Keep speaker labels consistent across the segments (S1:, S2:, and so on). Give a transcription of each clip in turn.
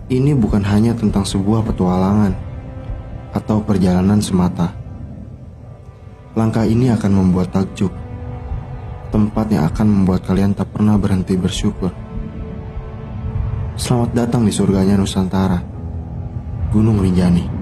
S1: Ini bukan hanya tentang sebuah petualangan atau perjalanan semata. Langkah ini akan membuat takjub, tempat yang akan membuat kalian tak pernah berhenti bersyukur. Selamat datang di surganya Nusantara, Gunung Rinjani.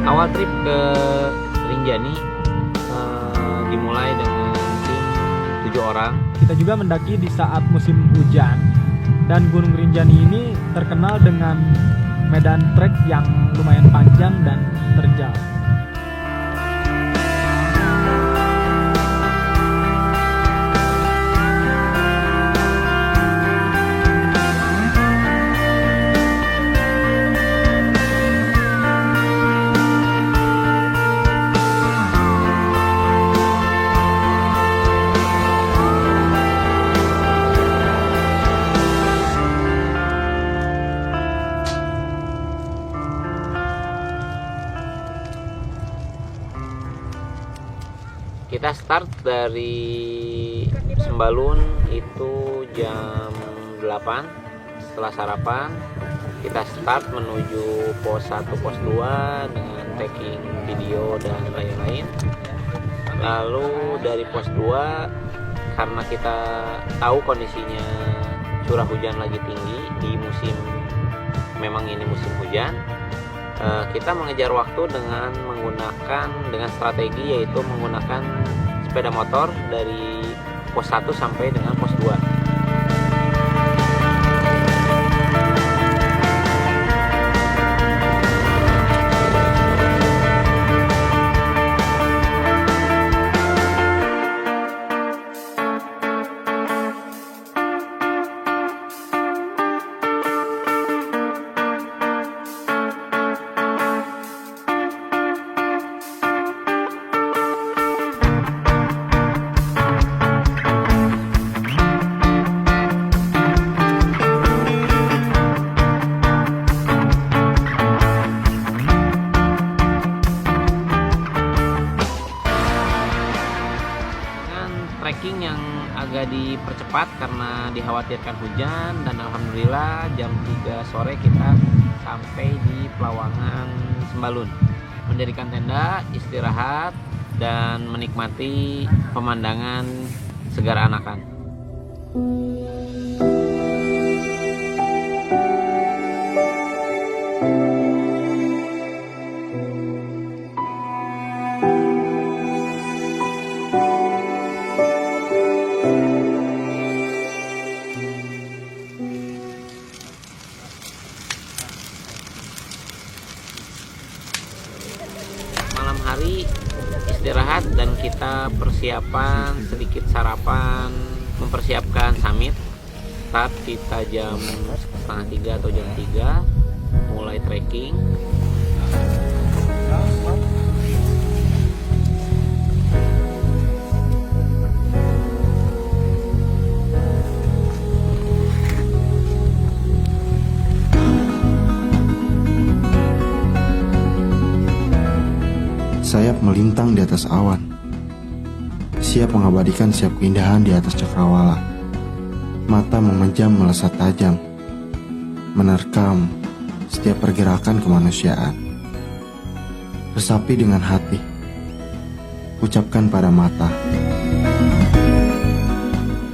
S2: Awal trip ke Rinjani dimulai dengan tim 7 orang.
S3: Kita juga mendaki di saat musim hujan, dan Gunung Rinjani ini terkenal dengan medan trek yang lumayan panjang dan terjal.
S2: Kita start dari Sembalun itu jam 8. Setelah sarapan kita start menuju pos 1, pos 2 dengan taking video dan lain-lain. Lalu dari pos 2, karena kita tahu kondisinya curah hujan lagi tinggi di musim, memang ini musim hujan, kita mengejar waktu dengan strategi, yaitu menggunakan sepeda motor dari pos 1 sampai dengan pos 2. Trekking yang agak dipercepat karena dikhawatirkan hujan, dan alhamdulillah jam 3 sore kita sampai di Pelawangan Sembalun. Mendirikan tenda, istirahat, dan menikmati pemandangan Segar Anakan. Malam hari istirahat dan kita persiapan sedikit sarapan, mempersiapkan summit. Start kita jam 2:30 atau jam 3, mulai trekking.
S1: Sayap melintang di atas awan, siap mengabadikan setiap keindahan di atas cakrawala. Mata memejam melesat tajam, menerkam setiap pergerakan kemanusiaan. Resapi dengan hati, ucapkan pada mata.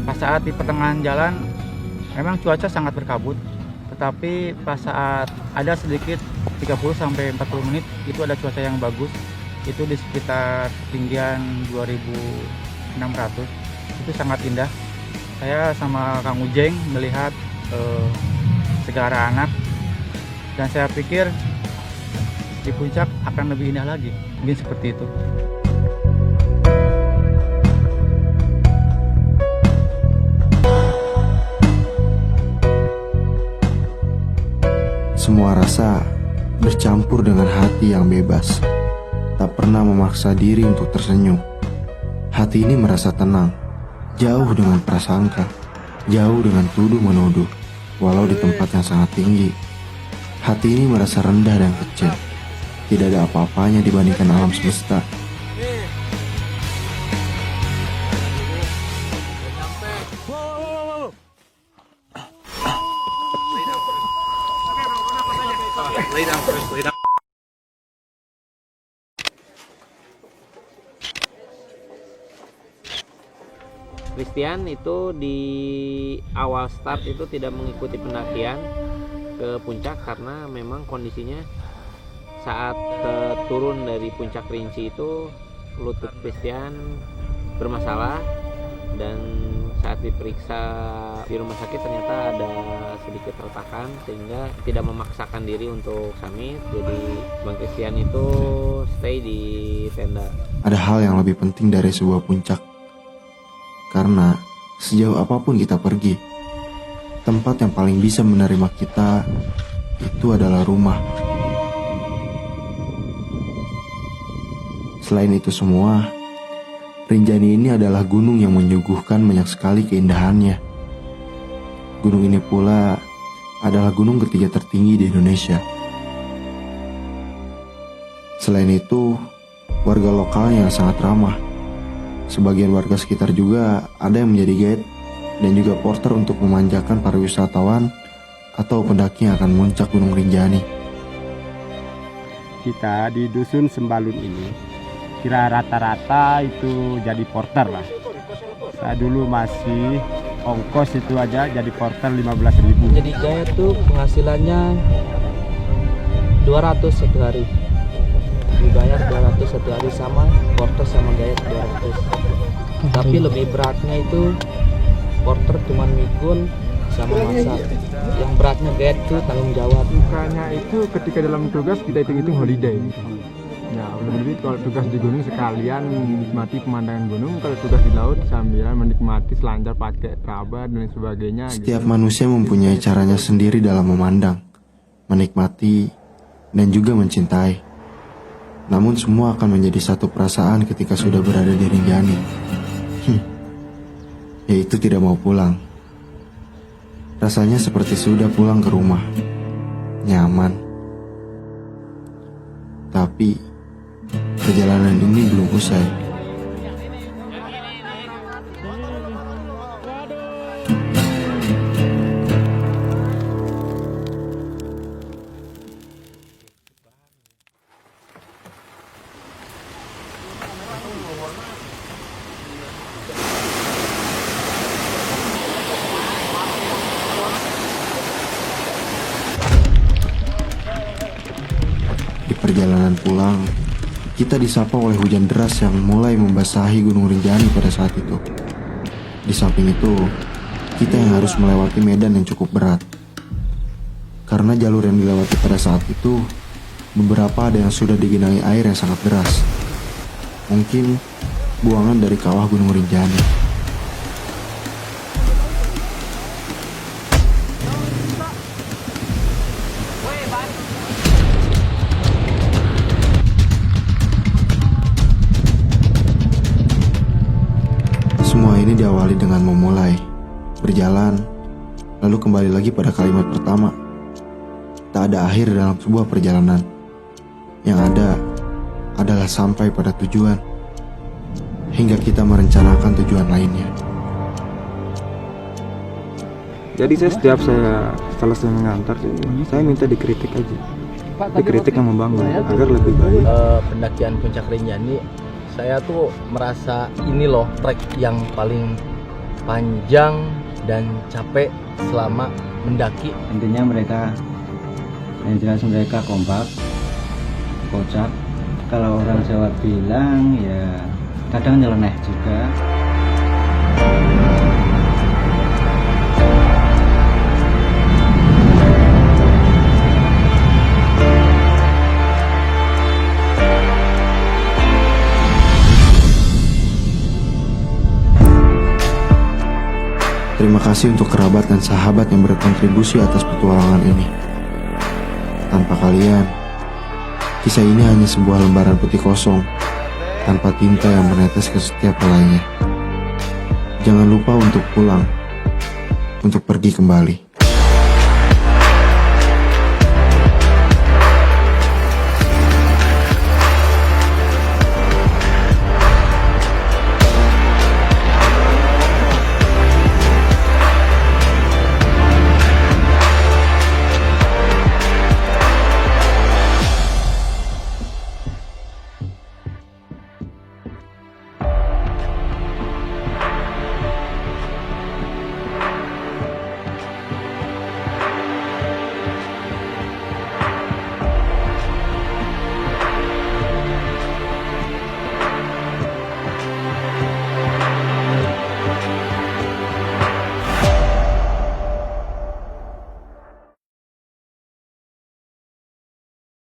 S4: Pas saat di pertengahan jalan, memang cuaca sangat berkabut, tetapi pas saat ada sedikit 30-40 menit, itu ada cuaca yang bagus. Itu di sekitar ketinggian 2600, itu sangat indah. Saya sama Kang Ujeng melihat segara anak, dan saya pikir di puncak akan lebih indah lagi, mungkin seperti itu.
S1: Semua rasa bercampur dengan hati yang bebas, tak pernah memaksa diri untuk tersenyum. Hati ini merasa tenang, jauh dengan prasangka, jauh dengan tuduh-menuduh, walau di tempat yang sangat tinggi. Hati ini merasa rendah dan kecil, tidak ada apa-apanya dibandingkan alam semesta.
S2: Christian itu di awal start itu tidak mengikuti pendakian ke puncak karena memang kondisinya saat turun dari puncak Rinci itu lutut Christian bermasalah, dan saat diperiksa di rumah sakit ternyata ada sedikit retakan sehingga tidak memaksakan diri untuk summit. Jadi Bang Christian itu stay di tenda.
S1: Ada hal yang lebih penting dari sebuah puncak, karena sejauh apapun kita pergi, tempat yang paling bisa menerima kita itu adalah rumah. Selain itu semua, Rinjani ini adalah gunung yang menyuguhkan banyak sekali keindahannya. Gunung ini pula adalah gunung ketiga tertinggi di Indonesia. Selain itu, warga lokalnya sangat ramah. Sebagian warga sekitar juga ada yang menjadi guide dan juga porter untuk memanjakan para wisatawan atau pendaki yang akan muncak Gunung Rinjani.
S5: Kita di Dusun Sembalun ini kira rata-rata itu jadi porter lah. Saya dulu masih ongkos itu aja jadi porter 15.000.
S6: Jadi guide tuh penghasilannya 200 satu hari, dibayar 200 satu hari, sama porter sama guide 200. Tapi lebih beratnya itu porter cuman mikun sama masak. Yang beratnya guide tuh tanggung jawab.
S7: Bukannya itu ketika dalam tugas kita hitung-hitung holiday. Ya, lebih kalau tugas di gunung sekalian menikmati pemandangan gunung, kalau tugas di laut sambil menikmati selancar pakai kabar dan sebagainya.
S1: Setiap manusia mempunyai caranya sendiri dalam memandang, menikmati, dan juga mencintai. Namun semua akan menjadi satu perasaan ketika sudah berada di Rinjani. Yaitu tidak mau pulang. Rasanya seperti sudah pulang ke rumah. Nyaman. Tapi perjalanan ini belum usai. Di perjalanan pulang, kita disapa oleh hujan deras yang mulai membasahi Gunung Rinjani pada saat itu. Di samping itu, kita yang harus melewati medan yang cukup berat. Karena jalur yang dilewati pada saat itu, beberapa ada yang sudah digenangi air yang sangat deras. Mungkin buangan dari kawah Gunung Rinjani. Semua ini diawali dengan memulai, berjalan, lalu kembali lagi pada kalimat pertama. Tak ada akhir dalam sebuah perjalanan. Yang ada adalah sampai pada tujuan, hingga kita merencanakan tujuan lainnya.
S7: Jadi setiap saya selesai mengantar, saya minta dikritik aja. Dikritik yang membangun agar lebih baik.
S6: Pendakian Puncak Rinjani, saya tuh merasa ini loh trek yang paling panjang dan capek selama mendaki.
S8: Intinya yang jelas mereka kompak, kocak. Kalau orang Jawa bilang ya kadang nyeleneh juga.
S1: Terima kasih untuk kerabat dan sahabat yang berkontribusi atas petualangan ini. Tanpa kalian, kisah ini hanya sebuah lembaran putih kosong, tanpa tinta yang menetes ke setiap helainya. Jangan lupa untuk pulang, untuk pergi kembali.